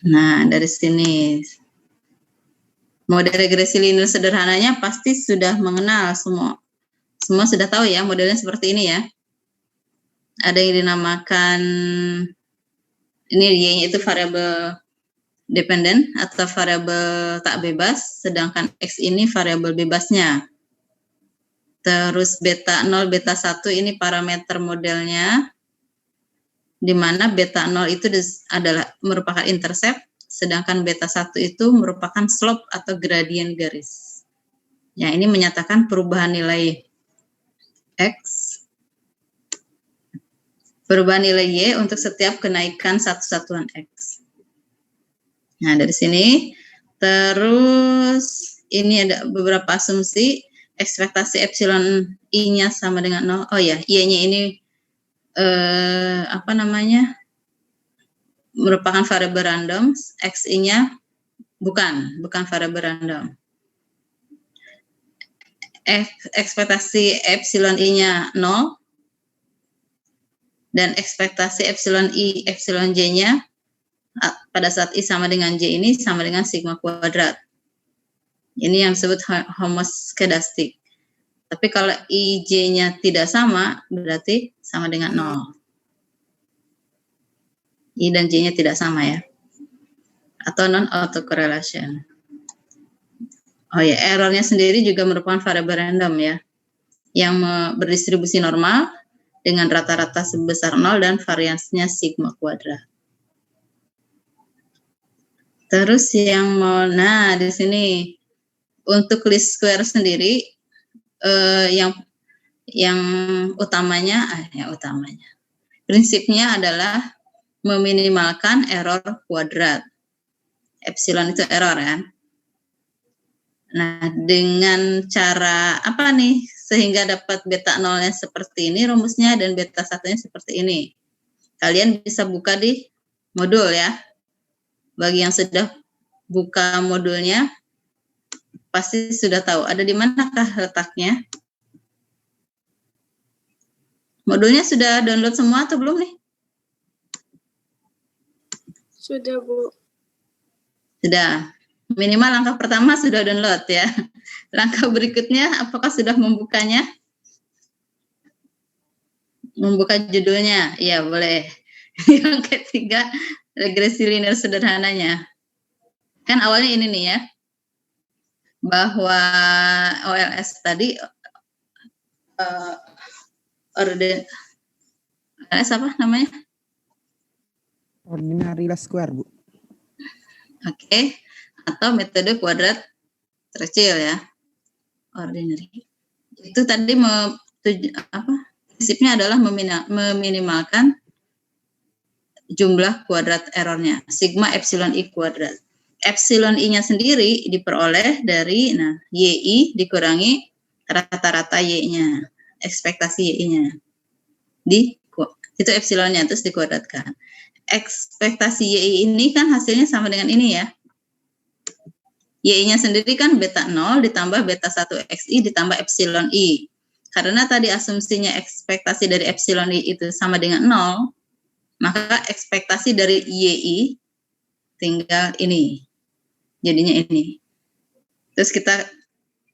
Nah, dari sini. Model regresi linear sederhananya pasti sudah mengenal semua. Semua sudah tahu ya modelnya seperti ini ya. Ada yang dinamakan, ini Y-nya itu variabel dependent atau variabel tak bebas, sedangkan X ini variabel bebasnya. Terus beta 0, beta 1 ini parameter modelnya, di mana beta 0 itu adalah merupakan intercept, sedangkan beta 1 itu merupakan slope atau gradien garis. Ya, ini menyatakan perubahan nilai X, perubahan nilai Y untuk setiap kenaikan satu satuan X. Nah, dari sini, terus ini ada beberapa asumsi, ekspektasi epsilon I-nya sama dengan 0. Oh ya, Y-nya ini merupakan variabel random, X-nya bukan variabel random. Ekspektasi epsilon I-nya 0, dan ekspektasi epsilon I, epsilon J-nya pada saat I sama dengan J ini sama dengan sigma kuadrat. Ini yang disebut homoskedastik. Tapi kalau IJ-nya tidak sama, berarti sama dengan 0. I dan J-nya tidak sama ya. Atau non-autocorrelation. Oh ya, errornya sendiri juga merupakan variabel random ya. Yang berdistribusi normal dengan rata-rata sebesar 0 dan variansinya sigma kuadrat. Terus yang nah di sini untuk least square sendiri yang utamanya prinsipnya adalah meminimalkan error kuadrat. Epsilon itu error kan. Nah, dengan cara apa nih sehingga dapat beta 0-nya seperti ini rumusnya dan beta 1-nya seperti ini. Kalian bisa buka di modul ya. Bagi yang sudah buka modulnya pasti sudah tahu ada di manakah letaknya. Modulnya sudah download semua atau belum nih? Sudah, Bu. Sudah. Minimal langkah pertama sudah download ya. Langkah berikutnya apakah sudah membukanya? Membuka judulnya, ya boleh. Yang ketiga, regresi linear sederhananya. Kan awalnya ini nih ya, bahwa OLS tadi OLS apa namanya? Ordinary least square, Bu. Oke. Atau metode kuadrat terkecil ya. Ordinary. Itu tadi prinsipnya adalah meminimalkan jumlah kuadrat errornya, sigma epsilon I kuadrat. Epsilon I-nya sendiri diperoleh dari YI dikurangi rata-rata Y-nya, ekspektasi Y-nya. Itu epsilonnya terus dikuadratkan. Ekspektasi Y ini kan hasilnya sama dengan ini ya. Y-nya sendiri kan beta 0 ditambah beta 1 XI ditambah epsilon I. Karena tadi asumsinya ekspektasi dari epsilon I itu sama dengan 0, maka ekspektasi dari YI tinggal ini. Jadinya ini. Terus kita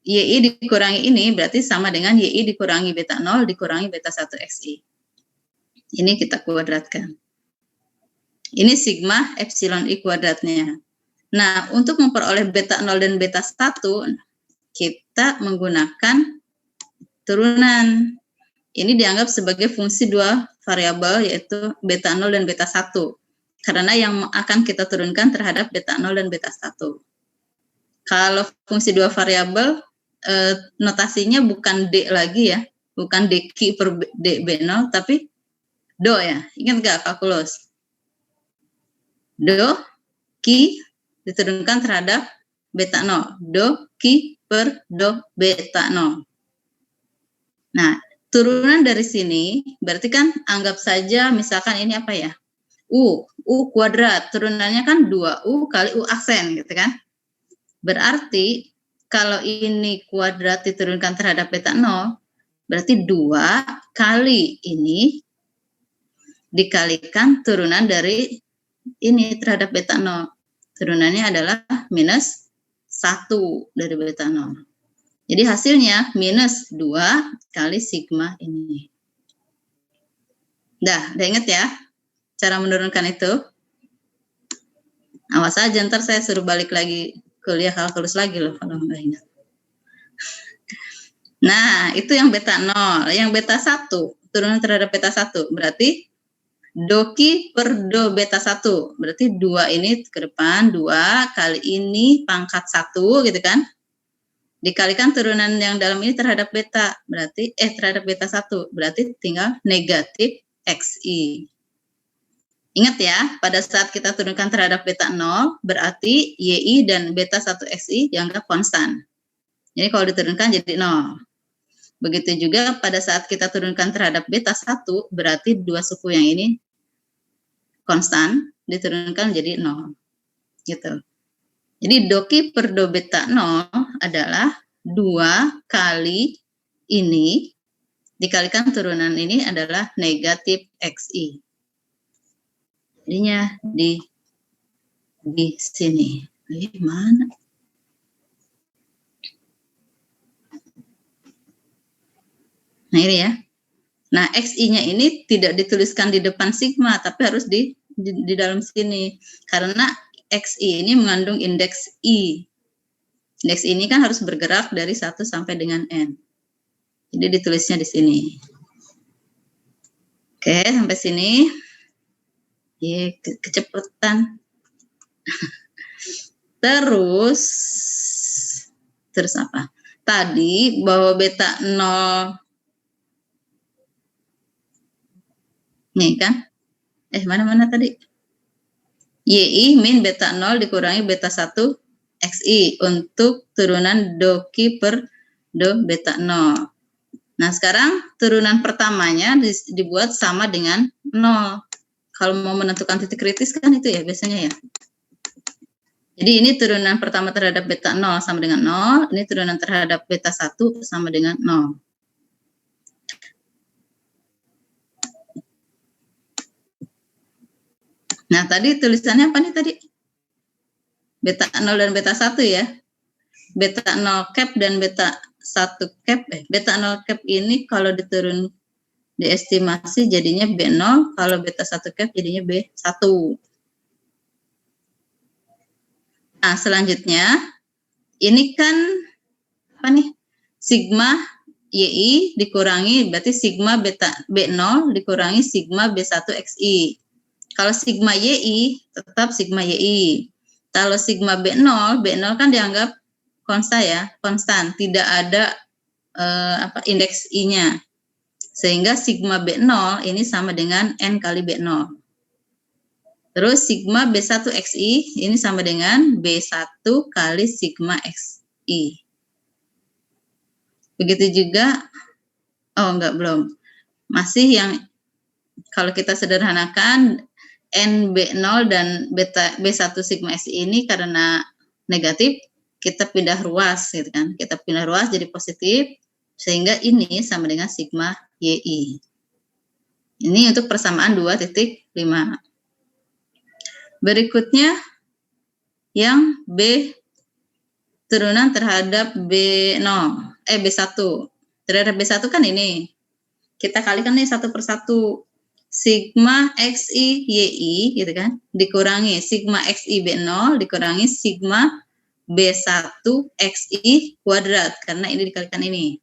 YI dikurangi ini berarti sama dengan YI dikurangi beta 0 dikurangi beta 1 XI. Ini kita kuadratkan. Ini sigma epsilon I kuadratnya. Nah, untuk memperoleh beta 0 dan beta 1, kita menggunakan turunan. Ini dianggap sebagai fungsi dua variabel, yaitu beta 0 dan beta 1. Karena yang akan kita turunkan terhadap beta 0 dan beta 1. Kalau fungsi dua variabel, notasinya bukan D lagi ya. Bukan DQ per DB0, tapi Do ya. Ingat nggak kalkulus? Do, Q, diturunkan terhadap beta 0. Do, Q per Do, beta 0. Nah, turunan dari sini, berarti kan anggap saja misalkan ini apa ya? U kuadrat, turunannya kan 2U kali U aksen gitu kan. Berarti kalau ini kuadrat diturunkan terhadap beta 0, berarti 2 kali ini dikalikan turunan dari ini terhadap beta 0. Turunannya adalah minus 1 dari beta 0. Jadi hasilnya minus 2 kali sigma ini. Udah ingat ya cara menurunkan itu? Awas aja ntar saya suruh balik lagi kuliah kalkulus lagi loh kalau nggak ingat. Nah, itu yang beta 0. Yang beta 1, turunan terhadap beta 1. Berarti doki per do beta 1. Berarti 2 ini ke depan, 2 kali ini pangkat 1 gitu kan. Dikalikan turunan yang dalam ini terhadap beta. Berarti, terhadap beta 1. Berarti tinggal negatif XI. Ingat ya, pada saat kita turunkan terhadap beta 0, berarti YI dan beta 1 XI dianggap konstan. Jadi kalau diturunkan jadi 0. Begitu juga pada saat kita turunkan terhadap beta 1, berarti dua suku yang ini konstan, diturunkan jadi 0. Gitu. Jadi doki per do beta 0 adalah 2 kali ini, dikalikan turunan ini adalah negatif XI. Jadinya di sini. Mana? Nah ini ya. Nah XI-nya ini tidak dituliskan di depan sigma, tapi harus di dalam sini. Karena XI ini mengandung indeks I. Indeks ini kan harus bergerak dari 1 sampai dengan N. Jadi ditulisnya di sini. Oke, sampai sini. Ya, kecepatan. Terus apa? Tadi bahwa beta 0 nih kan? Mana tadi? YI min beta 0 dikurangi beta 1 XI untuk turunan doki per do beta 0. Nah, sekarang turunan pertamanya dibuat sama dengan 0. Kalau mau menentukan titik kritis kan itu ya biasanya ya. Jadi ini turunan pertama terhadap beta 0 sama dengan 0, ini turunan terhadap beta 1 sama dengan 0. Nah, tadi tulisannya apa nih tadi? Beta 0 dan beta 1 ya. Beta 0 cap dan beta 1 cap. Beta 0 cap ini kalau diturun diestimasi jadinya B0, kalau beta 1 cap jadinya B1. Nah, selanjutnya ini kan apa nih? Sigma YI dikurangi berarti sigma beta B0 dikurangi sigma B1 XI. Kalau sigma YI tetap sigma YI. Kalau sigma B0 kan dianggap konstan, tidak ada indeks I-nya. Sehingga sigma B0 ini sama dengan N kali B0. Terus sigma B1 XI ini sama dengan B1 kali sigma XI. Begitu juga, belum. Masih yang kalau kita sederhanakan NB0 dan beta B1 sigma XI ini karena negatif, kita pindah ruas gitu kan. Kita pindah ruas jadi positif sehingga ini sama dengan sigma YI. Ini untuk persamaan 2.5. Berikutnya yang B turunan terhadap B1. Terhadap B1 kan ini. Kita kalikan nih 1 per 1. Sigma XI YI gitu kan, dikurangi sigma XI B0 dikurangi sigma B1 XI kuadrat, karena ini dikalikan ini.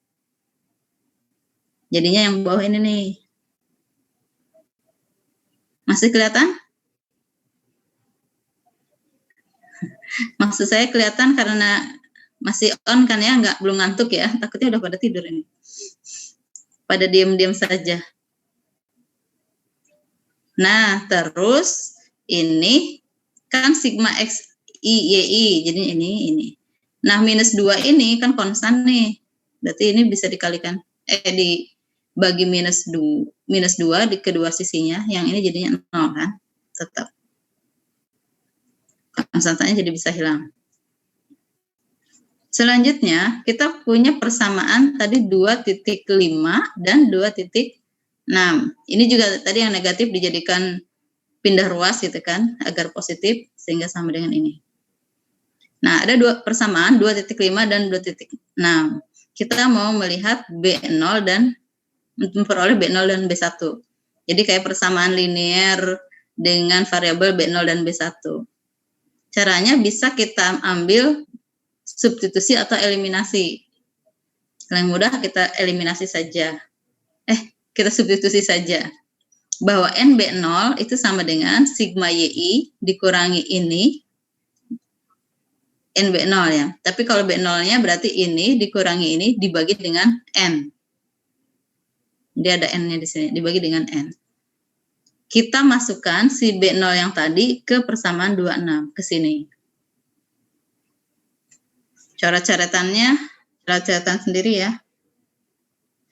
Jadinya yang bawah ini nih. Masih kelihatan? Maksud saya kelihatan karena masih on kan ya, belum ngantuk ya, takutnya udah pada tidur ini. Pada diam-diam saja. Nah, terus ini kan sigma XI YI, jadi ini. Nah, minus 2 ini kan konstan nih. Berarti ini bisa dikalikan, dibagi minus 2 di kedua sisinya, yang ini jadinya 0 kan, tetap. Konstannya jadi bisa hilang. Selanjutnya, kita punya persamaan tadi 2.5 dan 2.6. Ini juga tadi yang negatif dijadikan pindah ruas gitu kan, agar positif sehingga sama dengan ini. Nah, ada dua persamaan 2.5 dan 2.6. Kita mau melihat B0 dan memperoleh B0 dan B1. Jadi kayak persamaan linear dengan variabel B0 dan B1. Caranya bisa kita ambil substitusi atau eliminasi. Yang mudah kita eliminasi saja. Kita substitusi saja. Bahwa NB0 itu sama dengan sigma YI dikurangi ini, NB0 ya. Tapi kalau B0-nya berarti ini dikurangi ini dibagi dengan N. Jadi ada N-nya di sini, dibagi dengan N. Kita masukkan si B0 yang tadi ke persamaan 26, ke sini. Coret-coretannya, coret-coretan sendiri ya.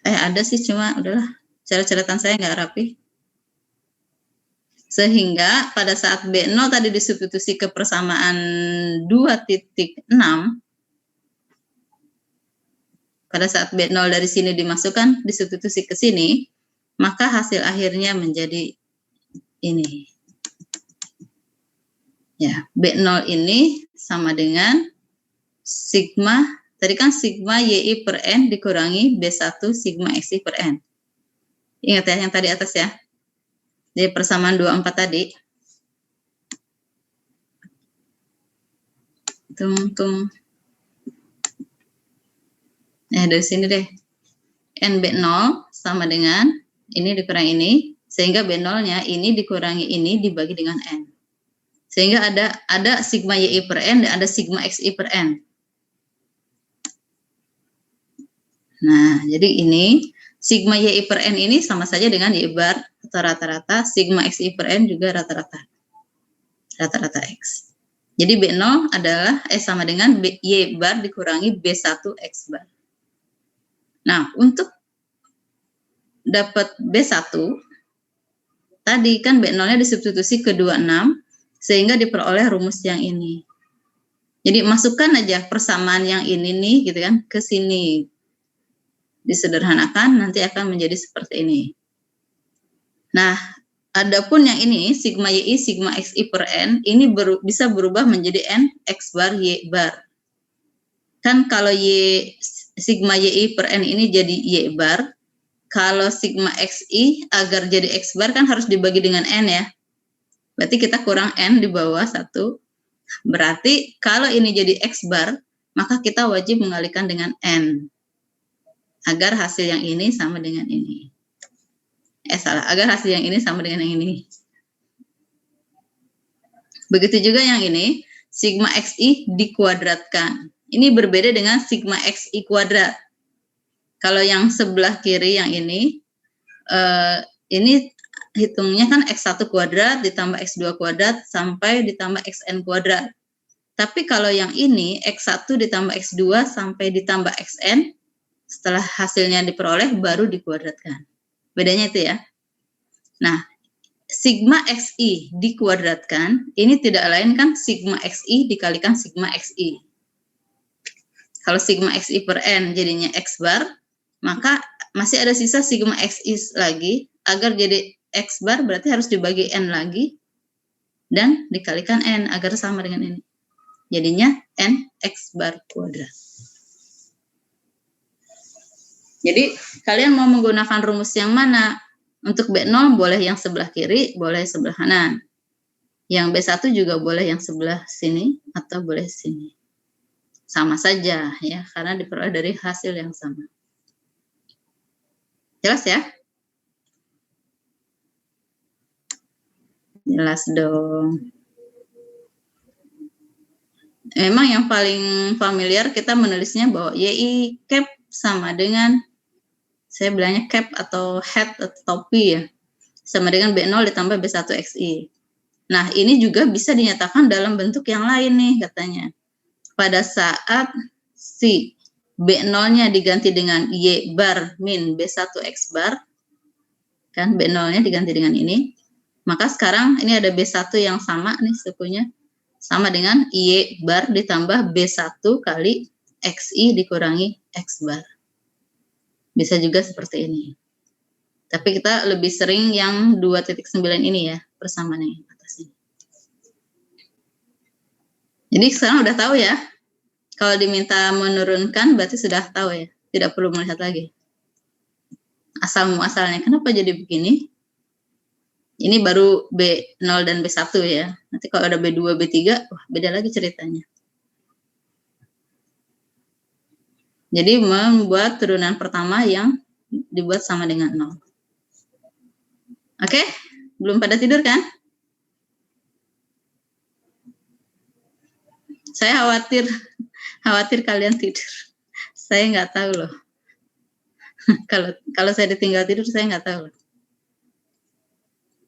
Ada sih, cuma udahlah. Coret-coretan saya nggak rapi. Sehingga pada saat B0 tadi disubstitusi ke persamaan 2.6, pada saat B0 dari sini dimasukkan, disubstitusi ke sini, maka hasil akhirnya menjadi ini. Ya, B0 ini sama dengan sigma, tadi kan sigma YI per N dikurangi B1 sigma XI per N. Ingat ya, yang tadi atas ya. Jadi persamaan 24 tadi. Dari sini deh. NB0 sama dengan ini dikurangi ini, sehingga B0-nya ini dikurangi ini dibagi dengan N. Sehingga ada sigma YI per N dan ada sigma XI per N. Nah, jadi ini sigma YI per N ini sama saja dengan Y bar atau rata-rata, sigma XI per N juga rata-rata X. Jadi B0 adalah sama dengan Y bar dikurangi B1 X bar. Nah, untuk dapat B1, tadi kan B0-nya disubstitusi ke 26, sehingga diperoleh rumus yang ini. Jadi masukkan aja persamaan yang ini nih, gitu kan, ke sini. Disederhanakan, nanti akan menjadi seperti ini. Nah, adapun yang ini, sigma YI, sigma XI per N, ini bisa berubah menjadi N X bar Y bar. Kan kalau sigma YI per N ini jadi Y bar, kalau sigma XI agar jadi X bar kan harus dibagi dengan N ya. Berarti kita kurang N di bawah 1. Berarti kalau ini jadi X bar, maka kita wajib mengalikan dengan N. Agar hasil yang ini sama dengan ini. Agar hasil yang ini sama dengan yang ini. Begitu juga yang ini, sigma XI dikuadratkan. Ini berbeda dengan sigma XI kuadrat. Kalau yang sebelah kiri yang ini hitungnya kan X1 kuadrat ditambah X2 kuadrat sampai ditambah XN kuadrat. Tapi kalau yang ini X1 ditambah X2 sampai ditambah XN, setelah hasilnya diperoleh baru dikuadratkan. Bedanya itu ya. Nah, sigma XI dikuadratkan, ini tidak lain kan sigma XI dikalikan sigma XI. Kalau sigma XI per N jadinya X bar, maka masih ada sisa sigma XI lagi. Agar jadi X bar berarti harus dibagi N lagi dan dikalikan N agar sama dengan ini. Jadinya N X bar kuadrat. Jadi kalian mau menggunakan rumus yang mana? Untuk B0 boleh yang sebelah kiri, boleh sebelah kanan. Yang B1 juga boleh yang sebelah sini atau boleh sini. Sama saja ya, karena diperoleh dari hasil yang sama. Jelas ya? Jelas dong. Memang yang paling familiar kita menulisnya bahwa YI cap sama dengan, saya bilangnya cap atau hat atau topi ya, sama dengan B0 ditambah B1 XI. Nah, ini juga bisa dinyatakan dalam bentuk yang lain nih katanya. Pada saat si B0-nya diganti dengan Y bar min B1 X bar, kan B0-nya diganti dengan ini, maka sekarang ini ada B1 yang sama nih sukunya, sama dengan Y bar ditambah B1 kali XI dikurangi X bar. Bisa juga seperti ini. Tapi kita lebih sering yang 2.9 ini ya, persamaan yang atas ini. Jadi sekarang udah tahu ya, kalau diminta menurunkan berarti sudah tahu ya, tidak perlu melihat lagi. Asal muasalnya, kenapa jadi begini? Ini baru B0 dan B1 ya. Nanti kalau ada B2, B3, wah beda lagi ceritanya. Jadi membuat turunan pertama yang dibuat sama dengan 0. Oke, belum pada tidur kan? Saya khawatir kalian tidur. Saya nggak tahu loh. Kalau saya ditinggal tidur, saya nggak tahu loh.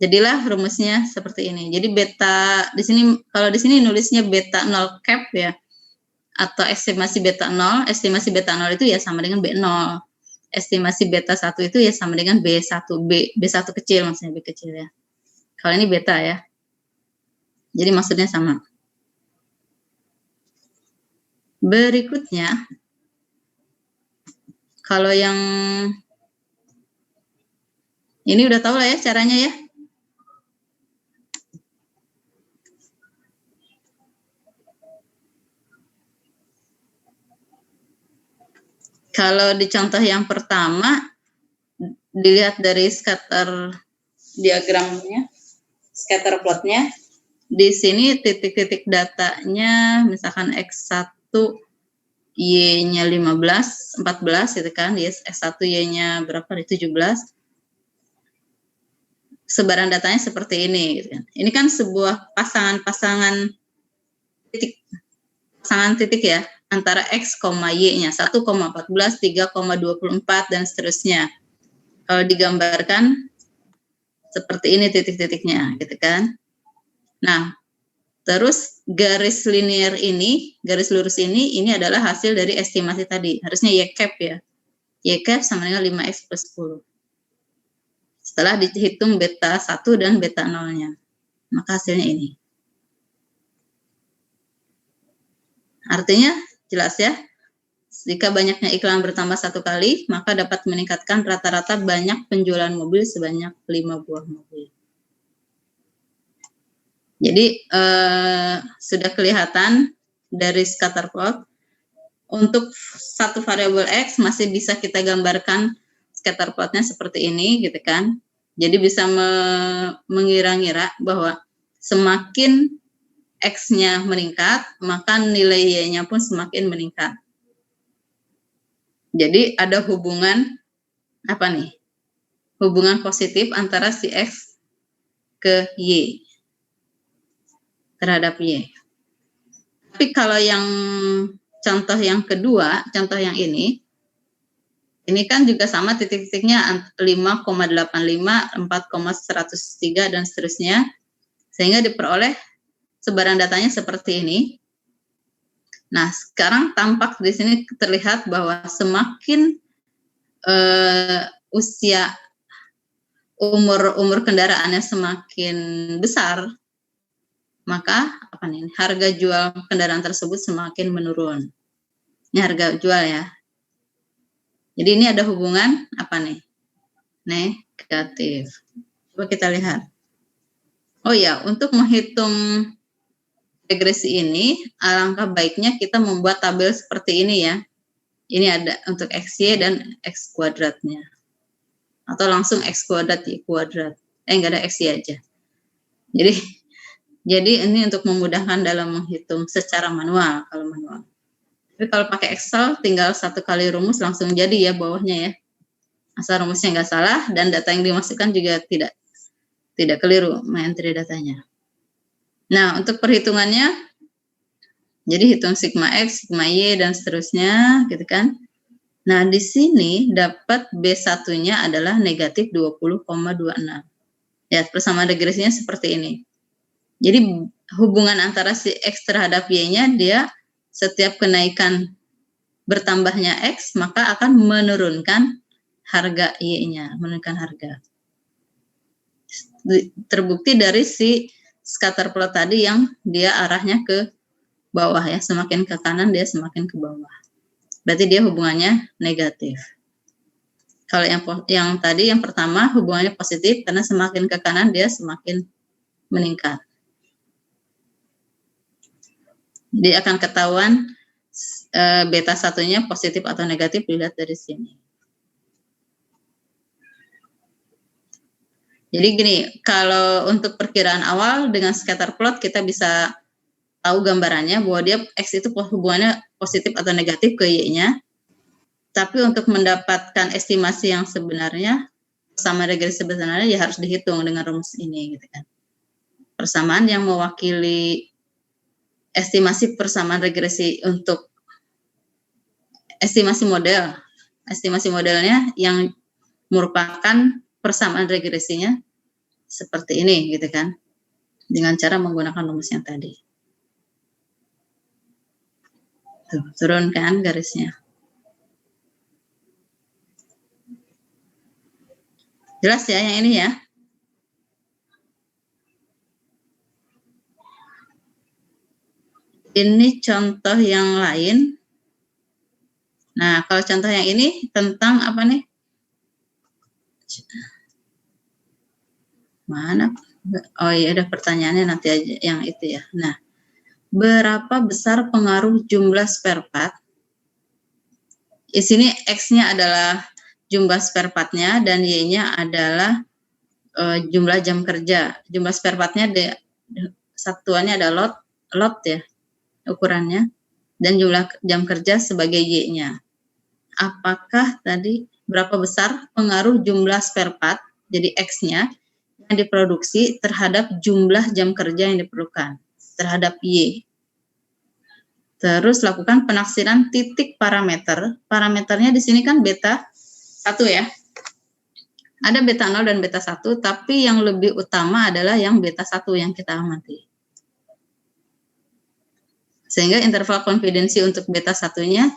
Jadilah rumusnya seperti ini. Jadi beta di sini, kalau di sini nulisnya beta 0 cap ya, atau estimasi beta 0. Estimasi beta 0 itu ya sama dengan B0. Estimasi beta 1 itu ya sama dengan B1, B1 kecil, maksudnya B kecil ya. Kalau ini beta ya. Jadi maksudnya sama. Berikutnya, kalau yang ini udah tahu lah ya caranya ya. Kalau di contoh yang pertama, dilihat dari scatter diagramnya, scatter plotnya, di sini titik-titik datanya, misalkan X1 Y-nya 15, 14 gitu kan, X1 Y-nya berapa, 17. Sebaran datanya seperti ini gitu kan. Ini kan sebuah pasangan titik ya, antara X, Y-nya 1,14, 3,24 dan seterusnya. Kalau digambarkan seperti ini titik-titiknya gitu kan. Nah, terus garis linear ini, garis lurus ini adalah hasil dari estimasi tadi. Harusnya Y cap ya. Y cap sama dengan 5X plus 10. Setelah dihitung beta 1 dan beta 0-nya. Maka hasilnya ini. Artinya jelas ya. Jika banyaknya iklan bertambah 1 kali, maka dapat meningkatkan rata-rata banyak penjualan mobil sebanyak 5 buah mobil. Jadi sudah kelihatan dari scatter plot. Untuk satu variabel X masih bisa kita gambarkan scatter plotnya seperti ini gitu kan. Jadi bisa mengira-ngira bahwa semakin X-nya meningkat, maka nilai Y-nya pun semakin meningkat. Jadi ada hubungan apa nih? Hubungan positif antara si X ke Y terhadap Y. Tapi kalau yang contoh yang kedua, contoh yang ini kan juga sama titik-titiknya 5,85, 4,103 dan seterusnya, sehingga diperoleh sebaran datanya seperti ini. Nah, sekarang tampak di sini terlihat bahwa semakin usia umur kendaraannya semakin besar, maka harga jual kendaraan tersebut semakin menurun. Ini harga jual ya. Jadi ini ada hubungan apa nih? Negatif. Coba kita lihat. Oh ya, untuk menghitung regresi ini, alangkah baiknya kita membuat tabel seperti ini ya. Ini ada untuk XY dan X kuadratnya. Atau langsung X kuadrat Y kuadrat. Enggak ada XY aja. Jadi ini untuk memudahkan dalam menghitung secara manual, kalau manual. Tapi kalau pakai Excel, tinggal 1 kali rumus langsung jadi ya bawahnya ya. Asal rumusnya nggak salah dan data yang dimasukkan juga tidak keliru entry datanya. Nah, untuk perhitungannya, jadi hitung sigma X, sigma Y, dan seterusnya, gitu kan. Nah, di sini dapat B1-nya adalah negatif 20,26. Ya, persamaan regresinya seperti ini. Jadi, hubungan antara si X terhadap Y-nya, dia setiap kenaikan bertambahnya X, maka akan menurunkan harga Y-nya, menurunkan harga. Terbukti dari si scatter plot tadi yang dia arahnya ke bawah ya, semakin ke kanan dia semakin ke bawah. Berarti dia hubungannya negatif. Kalau yang tadi yang pertama hubungannya positif karena semakin ke kanan dia semakin meningkat. Jadi akan ketahuan beta satunya positif atau negatif dilihat dari sini. Jadi gini, kalau untuk perkiraan awal dengan scatter plot kita bisa tahu gambarannya bahwa dia X itu hubungannya positif atau negatif ke Y-nya. Tapi untuk mendapatkan estimasi yang sebenarnya, persamaan regresi sebenarnya ya harus dihitung dengan rumus ini gitu kan. Persamaan yang mewakili estimasi persamaan regresi untuk estimasi model. Estimasi modelnya yang merupakan persamaan regresinya seperti ini gitu kan. Dengan cara menggunakan rumus yang tadi. Tuh, turunkan garisnya. Jelas ya yang ini ya? Ini contoh yang lain. Nah, kalau contoh yang ini tentang apa nih? Mana? Oh iya, ada pertanyaannya nanti aja yang itu ya. Nah, berapa besar pengaruh jumlah spare part? Di sini X-nya adalah jumlah spare part-nya dan Y-nya adalah jumlah jam kerja. Jumlah spare part-nya satuannya ada lot ya ukurannya, dan jumlah jam kerja sebagai Y-nya. Apakah tadi berapa besar pengaruh jumlah spare part, jadi X-nya, yang diproduksi terhadap jumlah jam kerja yang diperlukan, terhadap Y. Terus lakukan penaksiran titik parameter. Parameternya di sini kan beta 1 ya. Ada beta 0 dan beta 1, tapi yang lebih utama adalah yang beta 1 yang kita amati. Sehingga interval konfidensi untuk beta 1-nya,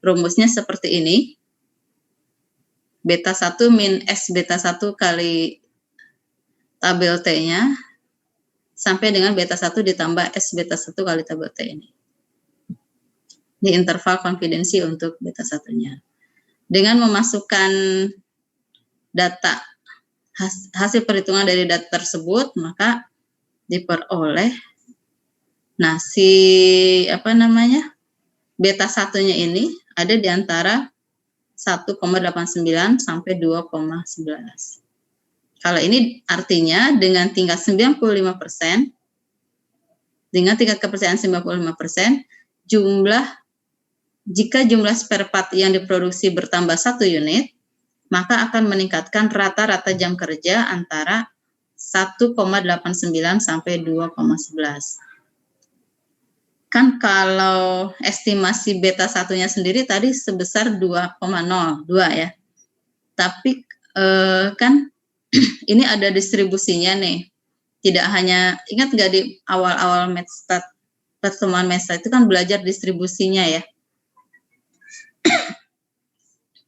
rumusnya seperti ini. Beta 1 min S beta 1 kali tabel T-nya, sampai dengan beta 1 ditambah S beta 1 kali tabel T ini. Ini interval konfidensi untuk beta 1-nya. Dengan memasukkan data hasil perhitungan dari data tersebut, maka diperoleh beta 1-nya ini ada di antara 1,89 sampai 2,11. Kalau ini artinya dengan tingkat 95%, dengan tingkat kepercayaan 95%, jika jumlah spare part yang diproduksi bertambah 1 unit, maka akan meningkatkan rata-rata jam kerja antara 1,89 sampai 2,11. Kan kalau estimasi beta 1-nya sendiri tadi sebesar 2,02 ya. Tapi kan ini ada distribusinya nih. Tidak hanya, ingat nggak di awal-awal Medstat, pertemuan Medstat itu kan belajar distribusinya ya.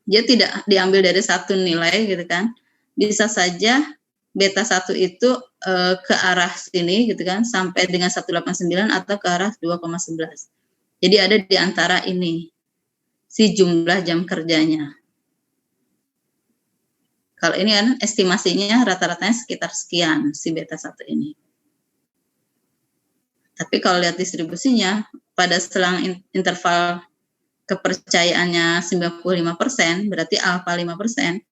Dia tidak diambil dari satu nilai gitu kan. Bisa saja beta 1 itu ke arah sini gitu kan, sampai dengan 189 atau ke arah 2,11. Jadi ada di antara ini, si jumlah jam kerjanya. Kalau ini kan estimasinya rata-ratanya sekitar sekian, si beta 1 ini. Tapi kalau lihat distribusinya, pada selang interval kepercayaannya 95%, berarti alfa 5%,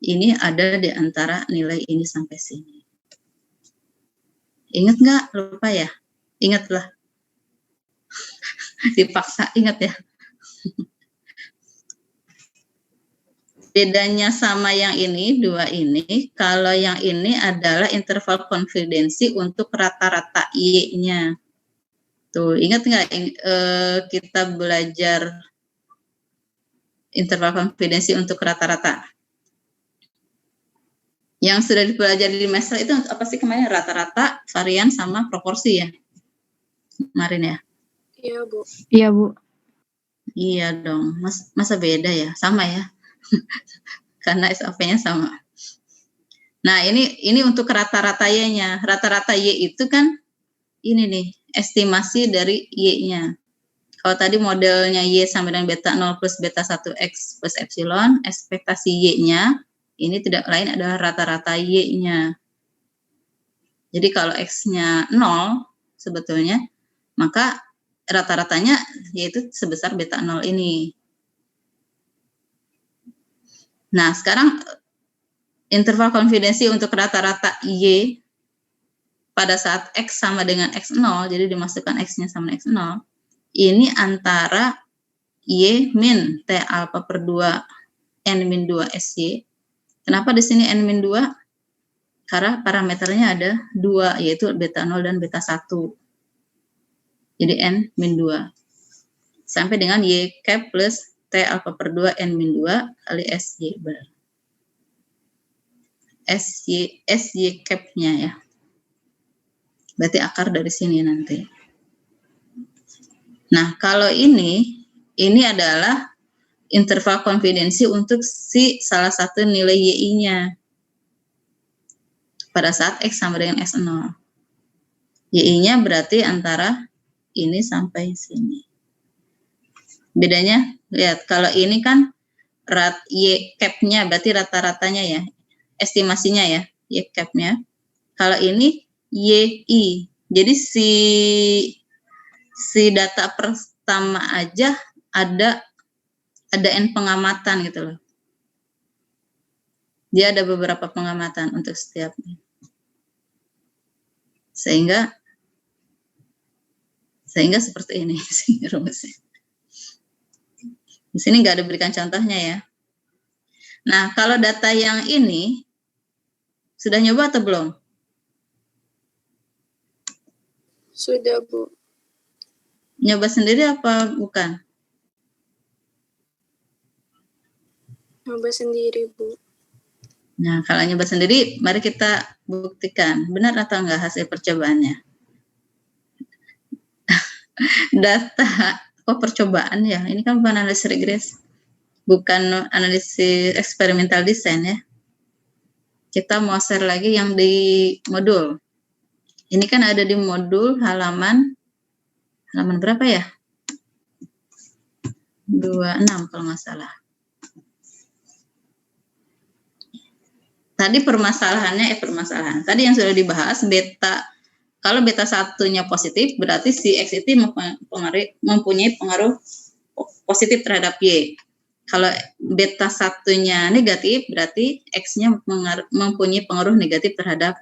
ini ada di antara nilai ini sampai sini. Ingat nggak? Lupa ya? Ingatlah. Dipaksa ingat ya. Bedanya sama yang ini, dua ini, kalau yang ini adalah interval konfidensi untuk rata-rata Y-nya. Tuh, ingat nggak kita belajar interval konfidensi untuk rata-rata? Yang sudah dipelajari di semester itu apa sih kemarin? Rata-rata, varian, sama proporsi ya? Kemarin ya? Iya, Bu. Iya, Bu. Iya dong, masa beda ya? Sama ya? Karena SOP-nya sama. Nah, ini untuk rata-rata Y-nya. Rata-rata Y itu kan ini nih, estimasi dari Y-nya. Kalau tadi modelnya Y sama dengan beta 0 plus beta 1X plus epsilon, ekspektasi Y-nya ini tidak lain adalah rata-rata Y-nya. Jadi kalau X-nya 0 sebetulnya, maka rata-ratanya yaitu sebesar beta 0 ini. Nah, sekarang interval konfidensi untuk rata-rata Y pada saat X sama dengan X0, jadi dimasukkan X-nya sama dengan X0, ini antara Y min T alpha per 2 N min 2 SY. Kenapa di sini N min 2? Karena parameternya ada 2, yaitu beta 0 dan beta 1. Jadi N min 2. Sampai dengan Y cap plus T alpha per 2 N min 2 kali SY bar. SY cap-nya ya. Berarti akar dari sini nanti. Nah, kalau ini adalah interval konfidensi untuk si salah satu nilai Y-nya pada saat X sama dengan X0. Y-nya berarti antara ini sampai sini. Bedanya, lihat, kalau ini kan Y cap-nya berarti rata-ratanya ya, estimasinya ya, Y cap-nya. Kalau ini YI, jadi si data pertama aja ada N pengamatan gitu loh. Dia ada beberapa pengamatan untuk setiapnya. Sehingga seperti ini rumusnya. Di sini nggak ada berikan contohnya ya. Nah, kalau data yang ini sudah nyoba atau belum? Sudah, Bu. Nyoba sendiri apa bukan? Nyoba sendiri, Bu. Nah, kalau nyoba sendiri, mari kita buktikan benar atau enggak hasil percobaannya. Data, percobaan ya, ini kan bukan analisis regresi, bukan analisis eksperimental design ya. Kita mau share lagi yang di modul. Ini kan ada di modul halaman berapa ya? 26 kalau nggak salah. Tadi permasalahan. Tadi yang sudah dibahas kalau beta satunya positif berarti si X itu mempunyai pengaruh positif terhadap Y. Kalau beta satunya negatif berarti X-nya mempunyai pengaruh negatif terhadap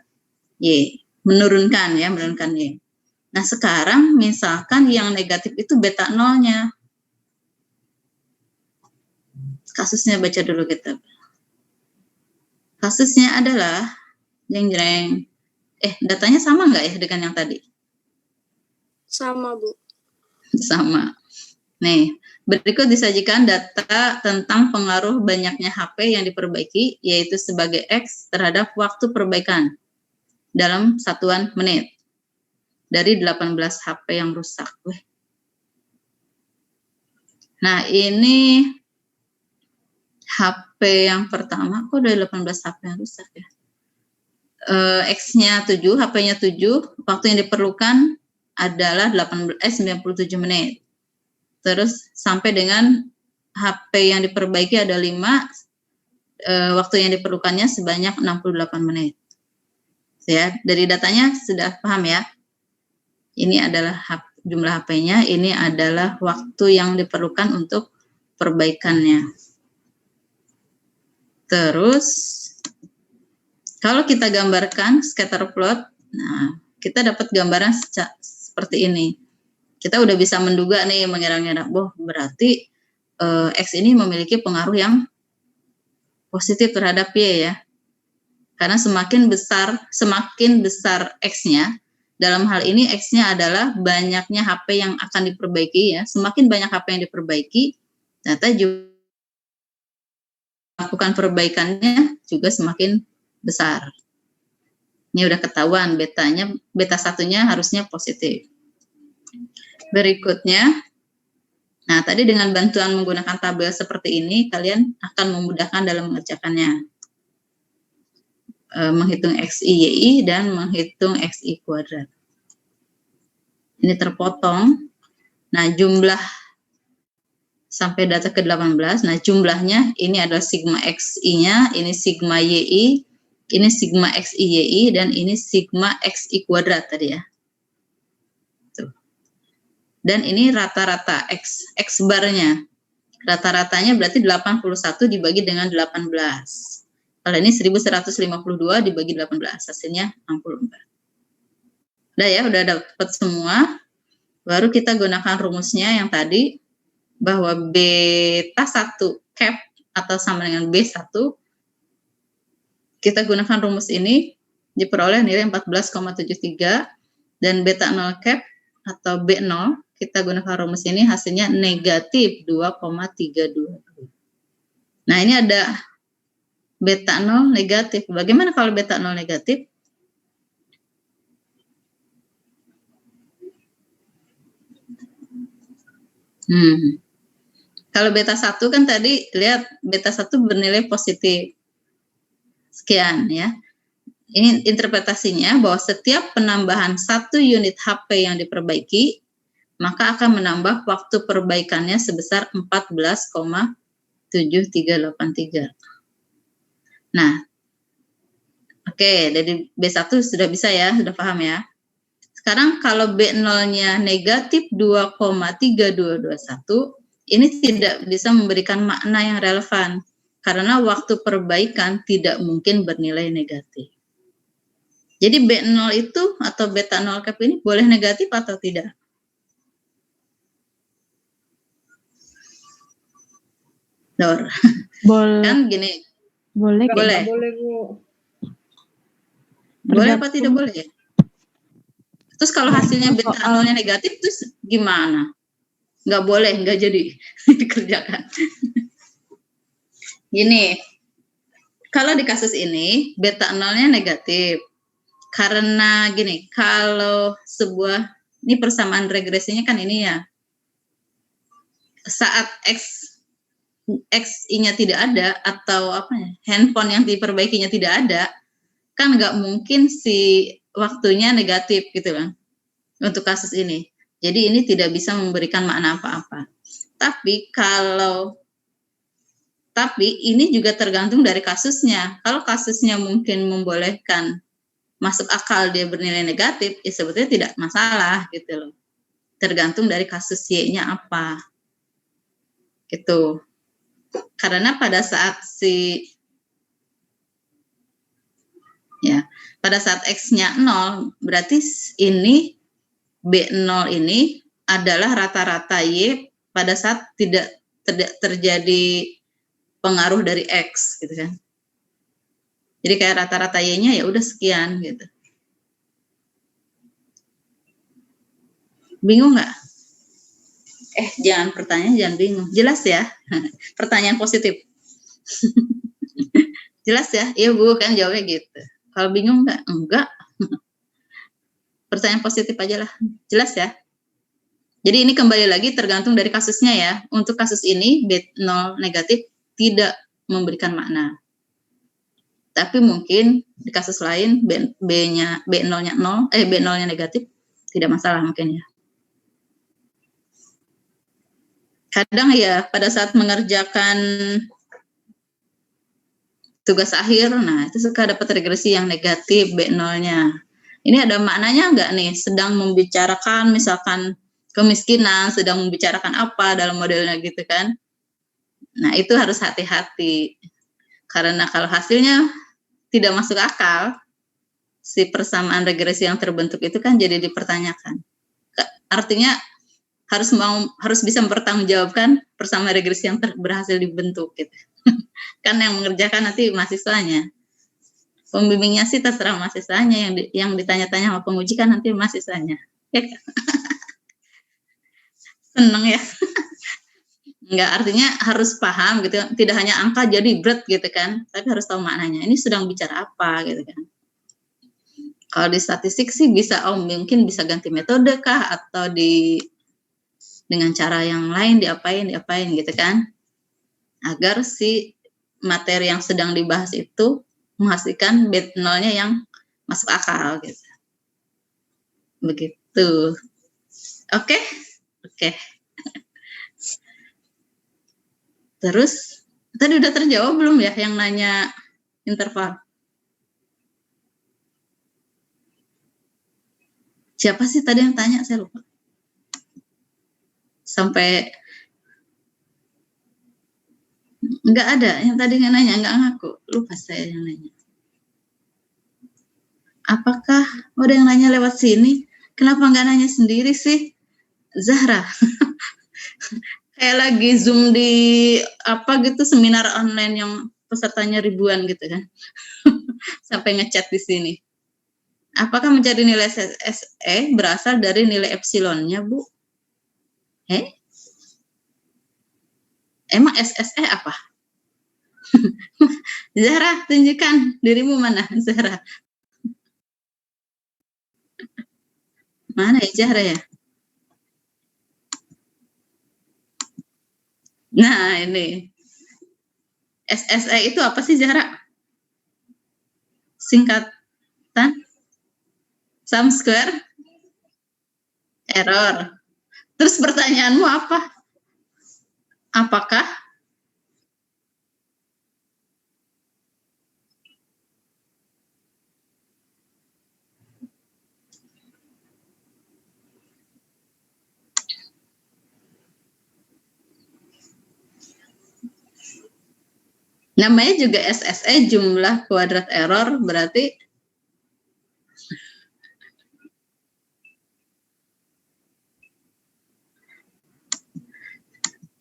Y. Menurunkan Y. Nah, sekarang misalkan yang negatif itu beta 0-nya. Kasusnya baca dulu kita. Kasusnya adalah jeng-jeng. Datanya sama nggak ya dengan yang tadi? Sama, Bu. Sama. Nih, berikut disajikan data tentang pengaruh banyaknya HP yang diperbaiki, yaitu sebagai X terhadap waktu perbaikan dalam satuan menit. Dari 18 HP yang rusak. Nah, ini HP yang pertama, kok dari 18 HP yang rusak ya? X-nya 7, HP-nya 7, waktu yang diperlukan adalah 97 menit. Terus sampai dengan HP yang diperbaiki ada 5, waktu yang diperlukannya sebanyak 68 menit. Ya, dari datanya sudah paham ya? Ini adalah jumlah HP-nya, ini adalah waktu yang diperlukan untuk perbaikannya. Terus, kalau kita gambarkan scatter plot, nah, kita dapat gambaran seperti ini. Kita udah bisa menduga nih, mengira-ngira, berarti X ini memiliki pengaruh yang positif terhadap Y ya. Karena semakin besar X-nya, dalam hal ini X-nya adalah banyaknya HP yang akan diperbaiki ya. Semakin banyak HP yang diperbaiki, ternyata juga melakukan perbaikannya juga semakin besar. Ini udah ketahuan beta satunya harusnya positif. Berikutnya, nah tadi dengan bantuan menggunakan tabel seperti ini, kalian akan memudahkan dalam mengerjakannya. Menghitung XI, YI, dan menghitung XI kuadrat. Ini terpotong. Nah, jumlah sampai data ke-18, nah jumlahnya ini adalah sigma XI-nya, ini sigma YI, ini sigma XI YI, dan ini sigma XI kuadrat tadi ya. Tuh. Dan ini rata-rata X barnya. Rata-ratanya berarti 81 dibagi dengan 18. Kalau ini 1152 dibagi 18, hasilnya 64. Udah ya, udah dapat semua. Baru kita gunakan rumusnya yang tadi, bahwa beta 1 cap atau sama dengan B1, kita gunakan rumus ini, diperoleh nilai 14,73, dan beta 0 cap atau B0, kita gunakan rumus ini, hasilnya negatif 2,322. Nah, ini ada beta 0 negatif. Bagaimana kalau beta 0 negatif? Kalau beta 1 kan tadi lihat beta 1 bernilai positif. Sekian ya. Ini interpretasinya bahwa setiap penambahan 1 unit HP yang diperbaiki, maka akan menambah waktu perbaikannya sebesar 14,7383. Nah, oke, dari B1 sudah bisa ya, sudah paham ya. Sekarang kalau B0-nya negatif 2,3221, ini tidak bisa memberikan makna yang relevan karena waktu perbaikan tidak mungkin bernilai negatif. Jadi B0 itu atau beta 0 cap ini boleh negatif atau tidak? Dor. Boleh. Kan gini. Boleh. Boleh. Boleh, Bu. Boleh apa tidak boleh? Terus kalau hasilnya beta 0-nya negatif, terus gimana? Nggak boleh, nggak jadi dikerjakan. Gini, kalau di kasus ini beta 0-nya negatif. Karena gini, kalau sebuah, ini persamaan regresinya kan ini ya. Saat XI-nya tidak ada, atau apa ya, handphone yang diperbaikinya tidak ada, kan nggak mungkin si waktunya negatif gitu kan, untuk kasus ini. Jadi ini tidak bisa memberikan makna apa-apa. Tapi ini juga tergantung dari kasusnya. Kalau kasusnya mungkin membolehkan masuk akal dia bernilai negatif, ya sebetulnya tidak masalah gitu loh. Tergantung dari kasus Y-nya apa. Gitu. Karena pada saat pada saat X-nya 0, berarti ini B0 ini adalah rata-rata Y pada saat tidak terjadi pengaruh dari X gitu kan. Jadi kayak rata-rata Y-nya ya udah sekian gitu. Bingung nggak? Jangan bingung. Jelas ya? Pertanyaan positif. Jelas ya? Iya Bu, kan jawabnya gitu. Kalau bingung nggak? Enggak. Pertanyaan positif aja lah. Jelas ya? Jadi ini kembali lagi tergantung dari kasusnya ya. Untuk kasus ini B0 negatif tidak memberikan makna. Tapi mungkin di kasus lain B0-nya negatif tidak masalah mungkin ya. Kadang ya pada saat mengerjakan tugas akhir, nah itu suka dapat regresi yang negatif B0-nya. Ini ada maknanya nggak nih? Sedang membicarakan misalkan kemiskinan, sedang membicarakan apa dalam modelnya gitu kan? Nah itu harus hati-hati. Karena kalau hasilnya tidak masuk akal, si persamaan regresi yang terbentuk itu kan jadi dipertanyakan. Artinya harus bisa mempertanggungjawabkan persamaan regresi yang berhasil dibentuk gitu. Kan yang mengerjakan nanti mahasiswanya. Pembimbingnya sih terserah mahasiswanya, yang ditanya-tanya sama penguji kan nanti mahasiswanya. Seneng ya. Enggak, artinya harus paham gitu, tidak hanya angka jadi berat gitu kan, tapi harus tahu maknanya. Ini sedang bicara apa gitu kan. Kalau di statistik sih bisa, mungkin bisa ganti metode kah, atau dengan cara yang lain diapain gitu kan, agar si materi yang sedang dibahas itu menghasilkan B0-nya yang masuk akal gitu. Begitu. Oke, Oke. Terus tadi udah terjawab belum ya yang nanya interval? Siapa sih tadi yang tanya? Saya lupa. Sampai nggak ada yang tadi nggak nanya, nggak ngaku. Lupa saya yang nanya. Apakah ada yang nanya lewat sini? Kenapa nggak nanya sendiri sih, Zahra? Kayak lagi Zoom di apa gitu, seminar online yang pesertanya ribuan gitu kan. Sampai ngechat di sini. Apakah mencari nilai SSE berasal dari nilai epsilonnya, Bu? Emang SSE apa? Zahra, tunjukkan dirimu mana, Zahra. Mana ya Zahra ya? Nah, ini. SSE itu apa sih, Zahra? Singkatan? Sum square error. Terus pertanyaanmu apa? Apakah namanya juga SSE, jumlah kuadrat error, berarti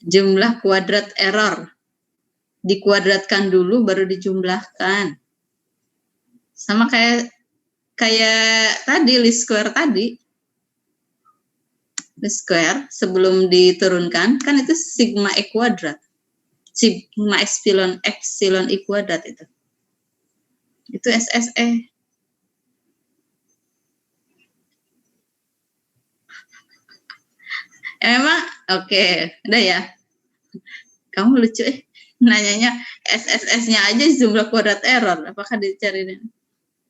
jumlah kuadrat error dikuadratkan dulu baru dijumlahkan. Sama kayak tadi least square tadi. Least square sebelum diturunkan kan itu sigma e kuadrat. Sigma epsilon e kuadrat itu. Itu SSE. Emang oke, udah ya. Kamu lucu nanyanya SSS-nya aja jumlah kuadrat error. Apakah dicari?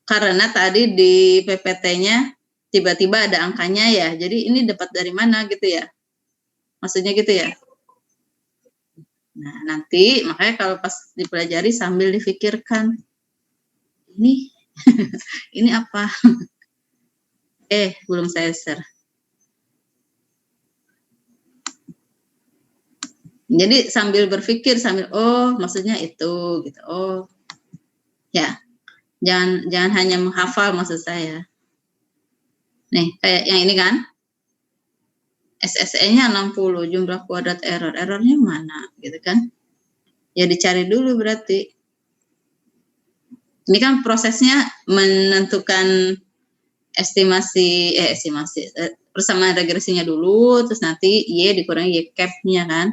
Karena tadi di PPT-nya tiba-tiba ada angkanya ya. Jadi ini dapat dari mana gitu ya? Maksudnya gitu ya. Nah, nanti makanya kalau pas dipelajari sambil difikirkan. Ini ini apa? Belum saya share. Jadi sambil berpikir, sambil maksudnya itu gitu. Ya. Jangan hanya menghafal maksud saya. Nih, kayak yang ini kan. SSE-nya 60, jumlah kuadrat error. Errornya mana gitu kan? Ya dicari dulu berarti. Ini kan prosesnya menentukan estimasi persamaan regresinya dulu, terus nanti Y dikurangi Y cap-nya kan.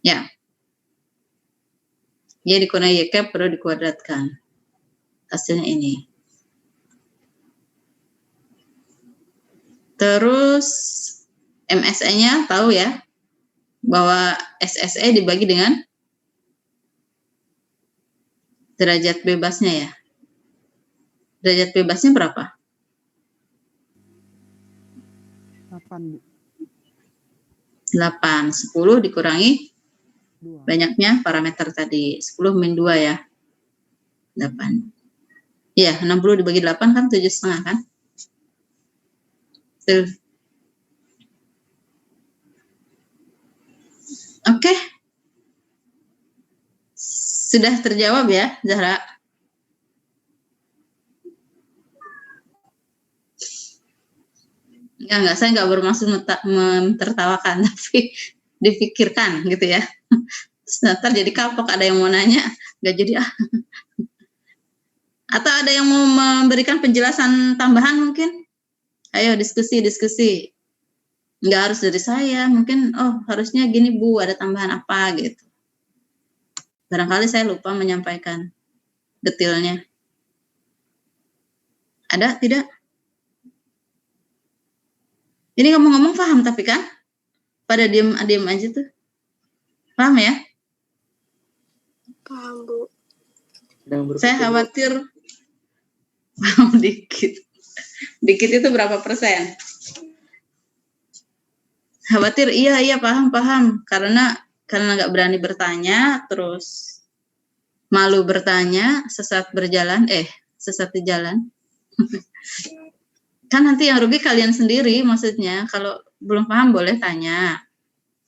Ya. Y dikurangi Y cap perlu dikuadratkan. Hasilnya ini. Terus MSE-nya tahu ya bahwa SSE dibagi dengan derajat bebasnya ya. Derajat bebasnya berapa? 8, Bu. 8. 10 dikurangi 2. banyaknya parameter tadi. 10 min 2 ya. 8. Iya, 60 dibagi 8 kan 7,5 kan? Tuh. Oke. Sudah terjawab ya, Zahra? Enggak, saya enggak bermaksud mentertawakan, tapi dipikirkan gitu ya. Terus ntar jadi kapok, ada yang mau nanya, enggak jadi Atau ada yang mau memberikan penjelasan tambahan mungkin? Ayo diskusi. Enggak harus dari saya, mungkin harusnya gini Bu, ada tambahan apa gitu. Barangkali saya lupa menyampaikan detailnya. Ada? Tidak? Ini ngomong-ngomong paham tapi kan? Pada diem aja tuh. Paham ya? Paham, Bu. Saya khawatir paham dikit. Dikit itu berapa persen? Khawatir, iya paham. Karena nggak berani bertanya, terus malu bertanya, sesat di jalan. Kan nanti yang rugi kalian sendiri, maksudnya. Kalau belum paham boleh tanya.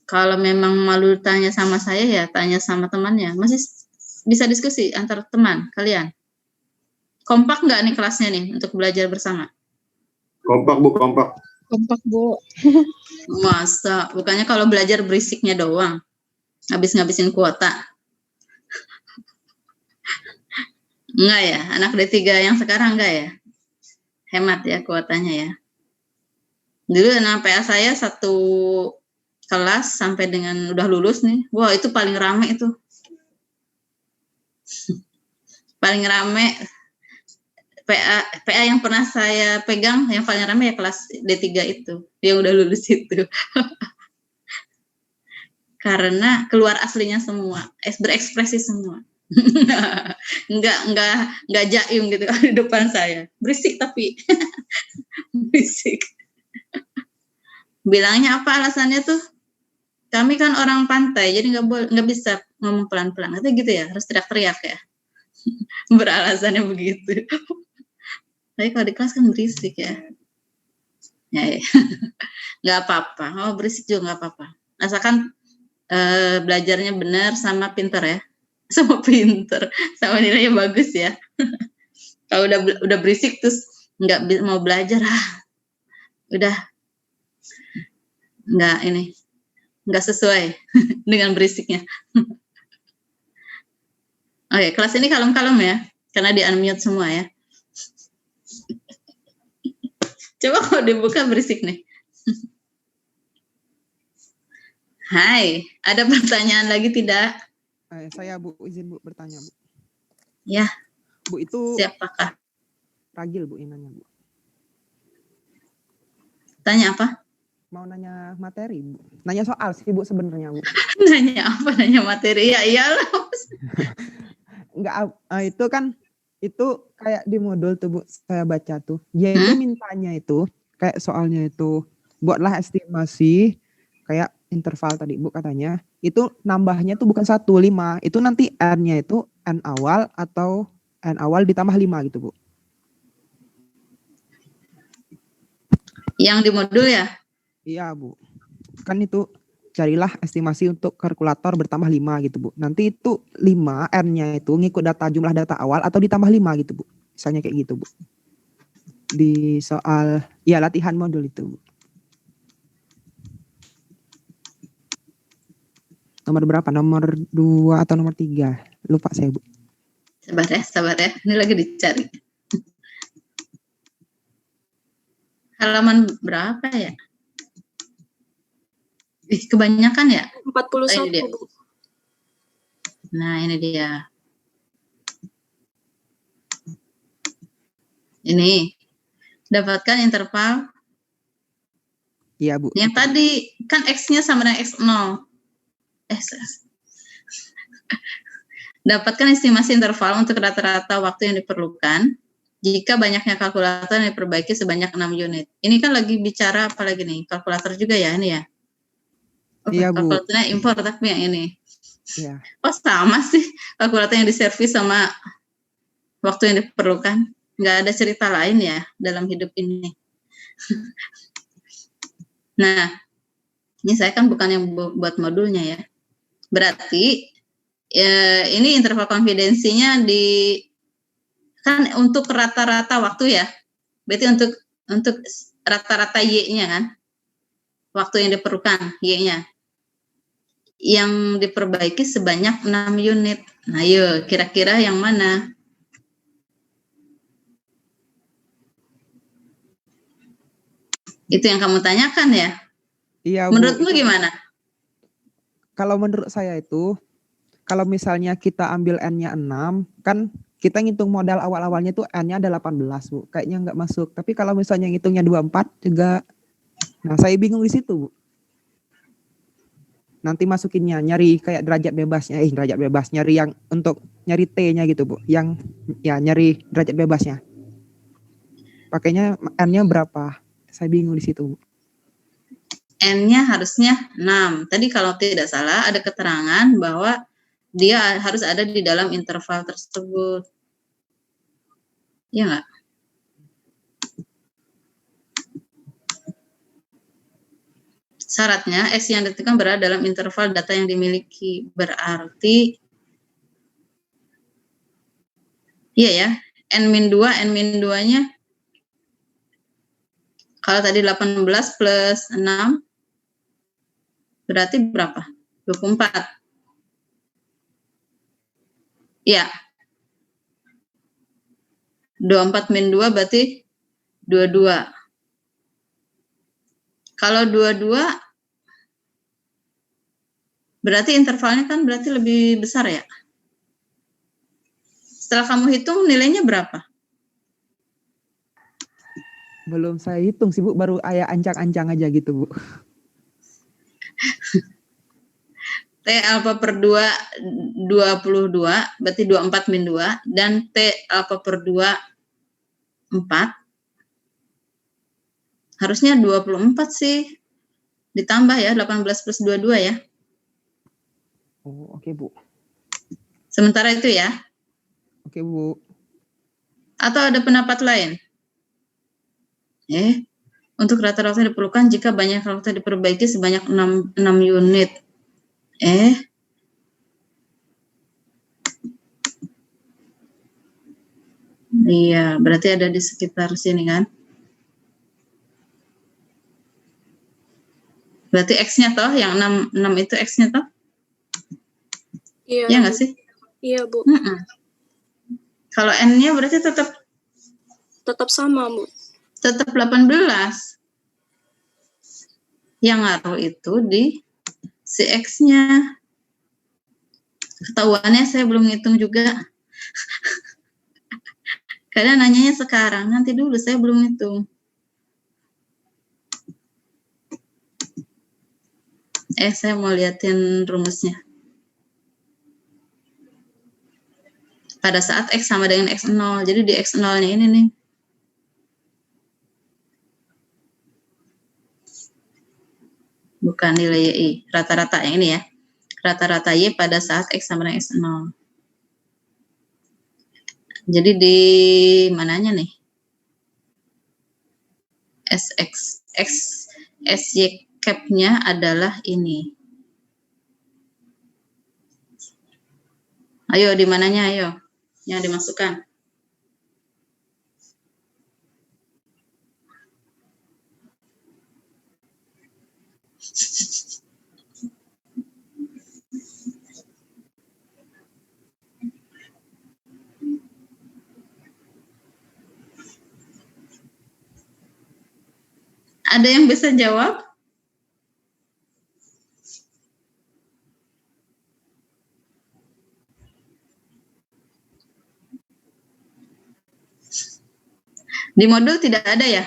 Kalau memang malu tanya sama saya, ya tanya sama temannya. Masih bisa diskusi antar teman kalian. Kompak nggak nih kelasnya nih untuk belajar bersama? Kompak Bu, kompak. Kompak, Bu. Masa, bukannya kalau belajar berisiknya doang, ngabisin kuota. Enggak ya, anak D3 yang sekarang enggak ya? Hemat ya kuotanya ya. Dulu anak PA saya satu kelas sampai dengan udah lulus nih. Wah, itu paling rame itu. Paling rame PA yang pernah saya pegang yang paling rame ya kelas D3 itu. Yang udah lulus itu. Karena keluar aslinya semua, berekspresi semua. Enggak jaim gitu di depan saya. Berisik tapi berisik. Bilangnya apa alasannya tuh? Kami kan orang pantai, jadi nggak bisa ngomong pelan-pelan. Itu gitu ya, harus teriak-teriak ya. Beralasannya begitu. Tapi kalau di kelas kan berisik ya. Ya. Nggak apa-apa. Oh, berisik juga nggak apa-apa. Asalkan belajarnya benar sama pinter ya. Sama pinter, sama nilainya bagus ya. Kalau udah berisik terus nggak mau belajar, udah nggak sesuai dengan berisiknya. Oke, kelas ini kalem-kalem ya, karena di unmute semua ya. Coba kalau dibuka berisik nih. Hai, ada pertanyaan lagi tidak? Saya Bu, izin Bu bertanya Bu. Ya. Bu itu Siapakah? Ragil Bu yang nanya Bu. Tanya apa? Mau nanya materi Bu. Nanya soal sih Bu sebenarnya Bu. Nanya apa? Nanya materi? Ya iyalah. Enggak, itu kan itu kayak di modul tuh Bu saya baca tuh. Dia itu mintanya itu kayak soalnya itu buatlah estimasi kayak interval tadi Bu katanya. Itu nambahnya tuh bukan 1, 5. Itu nanti N-nya itu N awal atau N awal ditambah 5 gitu Bu. Yang di modul ya? Iya Bu. Kan itu carilah estimasi untuk kalkulator bertambah 5 gitu Bu. Nanti itu 5 N-nya itu ngikut jumlah data awal atau ditambah 5 gitu Bu. Misalnya kayak gitu Bu. Di soal ya latihan modul itu Bu. Nomor berapa? Nomor 2 atau nomor 3? Lupa saya Bu. Sabar ya. Ini lagi dicari. Halaman berapa ya? Kebanyakan ya? 41, ini dia. Bu. Nah, ini dia. Ini. Dapatkan interval. Iya Bu. Yang tadi kan X-nya sama dengan X0. Dapatkan estimasi interval untuk rata-rata waktu yang diperlukan jika banyaknya kalkulator yang diperbaiki sebanyak 6 unit. Ini kan lagi bicara apa lagi nih? Kalkulator juga ya ini ya? Iya Bu. Kalkulatornya impor tapi yang ini. Iya. Oh sama sih kalkulator yang diservis sama waktu yang diperlukan. Nggak ada cerita lain ya dalam hidup ini. Nah, ini saya kan bukan yang buat modulnya ya. Berarti ya, ini interval konfidensinya kan untuk rata-rata waktu ya. Berarti untuk rata-rata Y-nya kan. Waktu yang diperlukan Y-nya. Yang diperbaiki sebanyak 6 unit. Nah, yuk kira-kira yang mana? Itu yang kamu tanyakan ya? Iya Bu. Menurutmu gimana? Kalau menurut saya itu, kalau misalnya kita ambil N-nya 6, kan kita ngitung modal awal-awalnya tuh N-nya ada 18 Bu. Kayaknya nggak masuk. Tapi kalau misalnya ngitungnya 24 juga, nah saya bingung di situ Bu. Nanti masukinnya, nyari kayak derajat bebasnya. Nyari yang untuk nyari T-nya gitu Bu. Yang ya nyari derajat bebasnya. Pakainya N-nya berapa? Saya bingung di situ, Bu. N-nya harusnya 6. Tadi kalau tidak salah ada keterangan bahwa dia harus ada di dalam interval tersebut. Iya nggak? Syaratnya X yang ditentukan berada dalam interval data yang dimiliki. Berarti iya ya, N-2, N-2-nya kalau tadi 18 plus 6 berarti berapa? 24. Iya. 24 min 2 berarti 22. Kalau 22 berarti intervalnya kan berarti lebih besar ya. Setelah kamu hitung nilainya berapa? Belum saya hitung sih, Bu. Baru ayah ancang-ancang aja gitu, Bu. T alfa per 2 22 berarti 24 min 2 dan T alfa per 2 4 harusnya 24 sih. Ditambah ya 18 plus 22 ya. Oh, oke, Bu. Sementara itu ya. Oke, Bu. Atau ada pendapat lain? Untuk rata-rata diperlukan jika banyak rata diperbaiki sebanyak 6 unit. Iya, berarti ada di sekitar sini kan? Berarti X-nya toh, yang 6 itu X-nya toh? Iya. Iya nggak sih? Iya, Bu. Kalau N-nya berarti tetap sama, Bu. Tetap 18. Yang ngaruh itu di si X-nya. Ketahuannya saya belum ngitung juga. Kadang nanyanya sekarang, nanti dulu saya belum ngitung. Saya mau liatin rumusnya. Pada saat X sama dengan X0, jadi di X0-nya ini nih. Bukan nilai Y, rata-rata yang ini ya. Rata-rata Y pada saat X sama dengan X0. Jadi di mananya nih? SY cap-nya adalah ini. Ayo, di mananya ayo? Yang dimasukkan. Ada yang bisa jawab? Di modul tidak ada ya?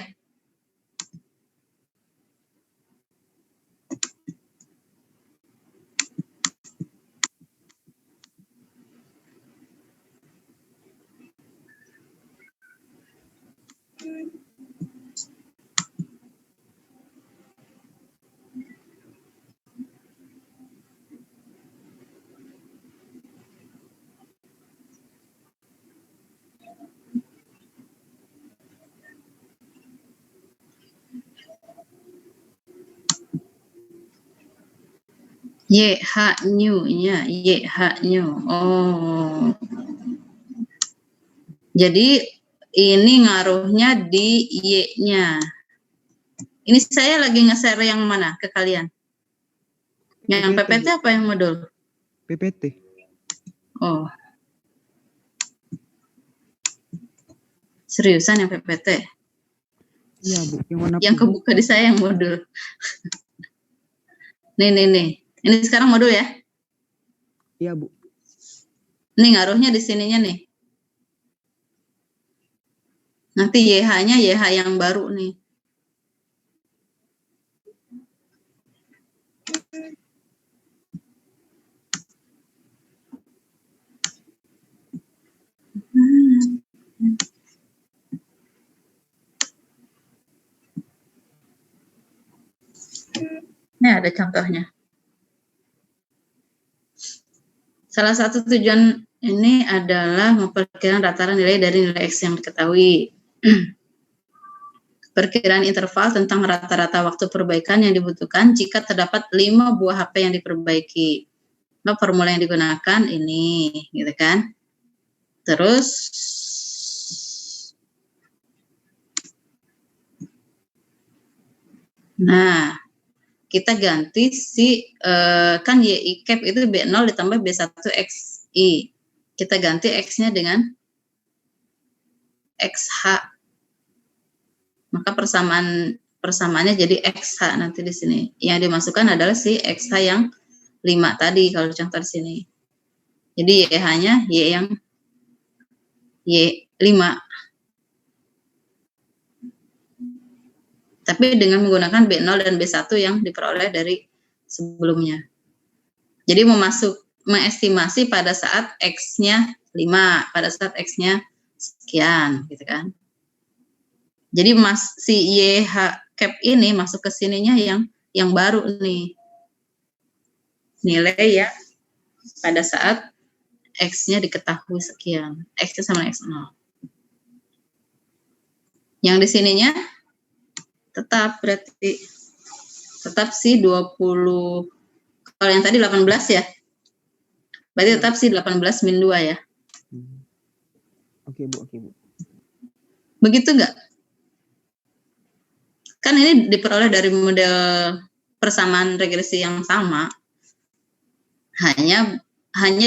YH new-nya, YH new. Oh. Jadi ini ngaruhnya di Y-nya. Ini saya lagi nge-share yang mana ke kalian? Yang PPT apa yang modul? PPT. Oh. Seriusan yang PPT? Iya, Bu. Yang mana? Yang kebuka di saya yang modul. Nih. Ini sekarang modul ya? Iya, Bu. Nih ngaruhnya di sininya nih. Nanti YH-nya YH yang baru nih. Ini ada contohnya. Salah satu tujuan ini adalah memperkirakan rata-rata nilai dari nilai X yang diketahui. Perkiraan interval tentang rata-rata waktu perbaikan yang dibutuhkan jika terdapat 5 buah HP yang diperbaiki. Nah, formula yang digunakan ini, gitu kan. Terus, nah, kita ganti kan YI cap itu B0 ditambah B1XI. Kita ganti X-nya dengan XH. Maka persamaannya jadi XH nanti di sini. Yang dimasukkan adalah si XH yang 5 tadi kalau contoh di sini. Jadi YH-nya Y yang Y5. Tapi dengan menggunakan B0 dan B1 yang diperoleh dari sebelumnya. Jadi mengestimasi pada saat X-nya 5, pada saat X-nya sekian, gitu kan. Jadi si YH cap ini masuk ke sininya yang baru nih. Nilai ya pada saat X-nya diketahui sekian. X-nya sama X0. Yang di sininya tetap berarti tetap si 20. Kalau yang tadi 18 ya. Berarti tetap si 18 min 2 ya. Oke, Bu. Begitu enggak? Kan ini diperoleh dari model persamaan regresi yang sama. Hanya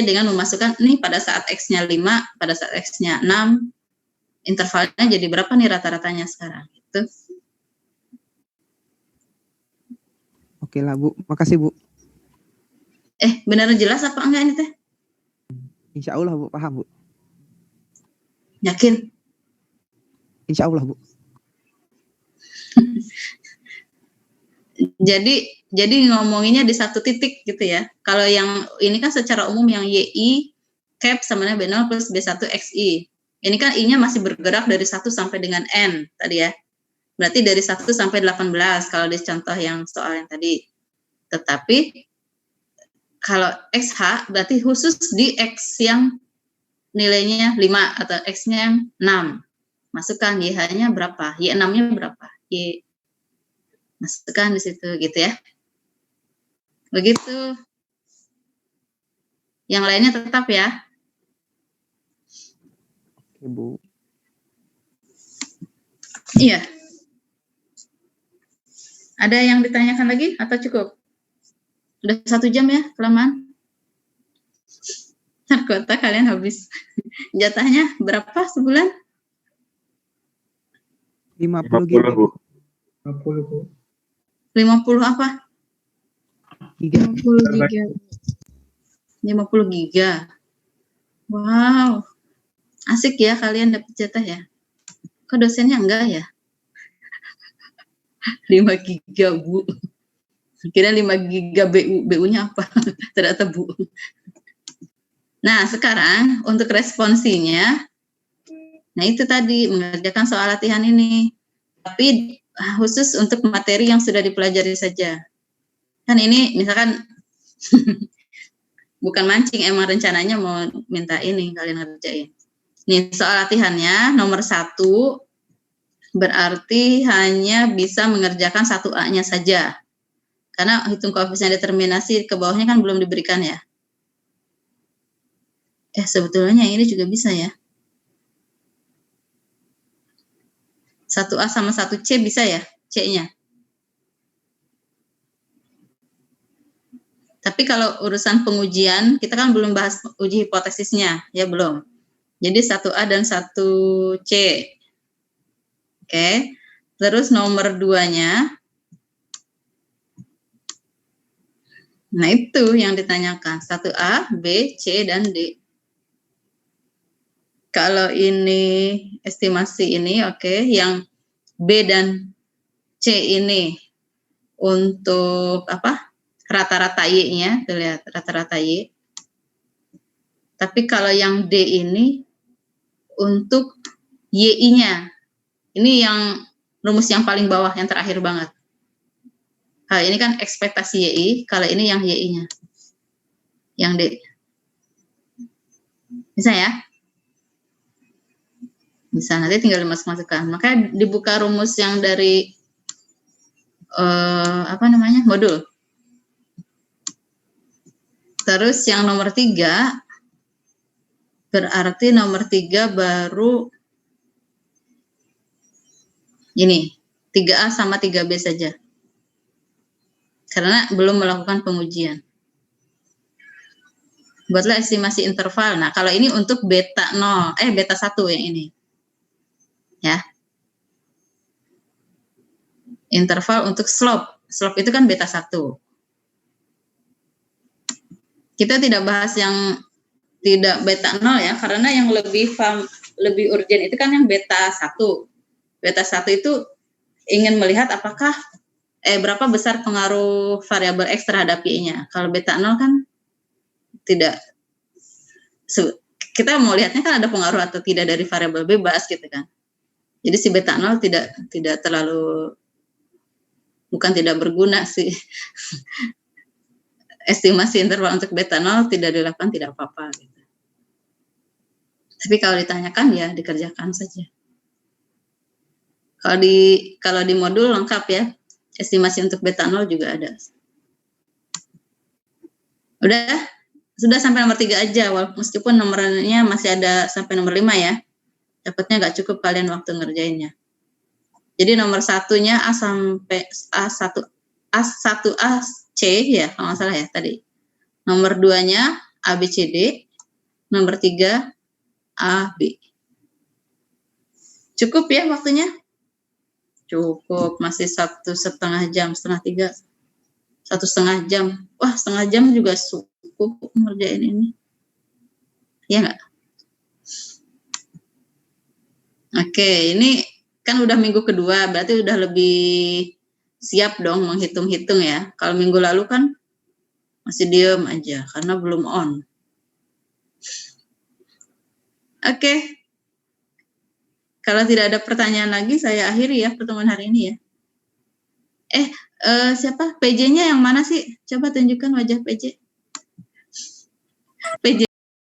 dengan memasukkan nih pada saat X-nya 5, pada saat X-nya 6, intervalnya jadi berapa nih rata-ratanya sekarang? Gitu. Oke lah, Bu. Makasih, Bu. Beneran jelas apa enggak ini teh? Insya Allah, Bu. Paham, Bu. Yakin? Insya Allah, Bu. Jadi ngomonginnya di satu titik gitu ya. Kalau yang ini kan secara umum yang YI cap sama dengan B0 plus B1XI. Ini kan I-nya masih bergerak dari 1 sampai dengan N tadi ya. Berarti dari 1 sampai 18 kalau di contoh yang soal yang tadi. Tetapi kalau XH berarti khusus di X yang nilainya 5 atau X-nya yang 6. Masukkan YH-nya berapa? Y6-nya berapa? Y masukkan di situ gitu ya. Begitu. Yang lainnya tetap ya. Oke, Bu. Iya. Ada yang ditanyakan lagi atau cukup? Udah 1 jam ya, kelamaan. Kota kalian habis. Jatahnya berapa sebulan? 50 giga. 50, Bu. 50, Bu. 50 apa? Giga. 50 giga. 50 giga. Wow. Asik ya kalian dapat jatah ya. Kok dosennya enggak ya? 5 giga, Bu. Kira 5 giga BU. BU-nya apa? Ternyata Bu. Nah, sekarang untuk responsinya, nah itu tadi mengerjakan soal latihan ini. Tapi khusus untuk materi yang sudah dipelajari saja. Kan ini misalkan bukan mancing, emang rencananya mau minta ini kalian ngerjain. Nih soal latihannya nomor 1 berarti hanya bisa mengerjakan 1A-nya saja. Karena hitung koefisien determinasi ke bawahnya kan belum diberikan ya. Sebetulnya ini juga bisa ya. 1A sama 1C bisa ya, C-nya. Tapi kalau urusan pengujian, kita kan belum bahas uji hipotesisnya, ya belum. Jadi 1A dan 1C. Oke. Terus nomor 2-nya, nah itu yang ditanyakan, 1A, B, C, dan D. Kalau ini estimasi ini, oke, yang B dan C ini untuk apa? Rata-rata Y-nya, tuh lihat rata-rata Y. Tapi kalau yang D ini untuk YI-nya. Ini yang rumus yang paling bawah, yang terakhir banget. Kalau ini kan ekspektasi YI, kalau ini yang YI-nya. Yang D. Bisa ya? Bisa, nanti tinggal dimasuk-masukkan. Maka dibuka rumus yang dari modul. Terus yang nomor 3, berarti nomor 3 baru ini, 3A sama 3B saja. Karena belum melakukan pengujian. Buatlah estimasi interval. Nah, kalau ini untuk beta 1 yang ini. Ya. Interval untuk slope. Slope itu kan beta 1. Kita tidak bahas yang tidak beta 0 ya, karena yang lebih urgent itu kan yang beta 1. Beta 1 itu ingin melihat apakah berapa besar pengaruh variabel X terhadap Y-nya. Kalau beta 0 kan tidak, kita mau lihatnya kan ada pengaruh atau tidak dari variabel bebas gitu kan. Jadi si beta 0 tidak terlalu, bukan tidak berguna sih. Estimasi interval untuk beta 0 tidak dilakukan tidak apa-apa gitu. Tapi kalau ditanyakan ya dikerjakan saja. Kalau di modul lengkap ya, estimasi untuk beta 0 juga ada. Udah? Sudah sampai nomor 3 aja, meskipun nomornya masih ada sampai nomor 5 ya. Dapatnya nggak cukup kalian waktu ngerjainnya. Jadi nomor 1-nya A sampai A1AC ya, kalau nggak salah ya tadi. Nomor 2-nya ABCD, nomor 3 AB. Cukup ya waktunya? Cukup, masih 1,5 jam, setengah 3. 1,5 jam. Wah, setengah jam juga cukup ngerjain ini. Ya nggak? Oke, ini kan udah minggu kedua, berarti udah lebih siap dong menghitung-hitung ya. Kalau minggu lalu kan masih diem aja karena belum on. Oke. Kalau tidak ada pertanyaan lagi, saya akhiri ya pertemuan hari ini ya. Siapa? PJ-nya yang mana sih? Coba tunjukkan wajah PJ. PJ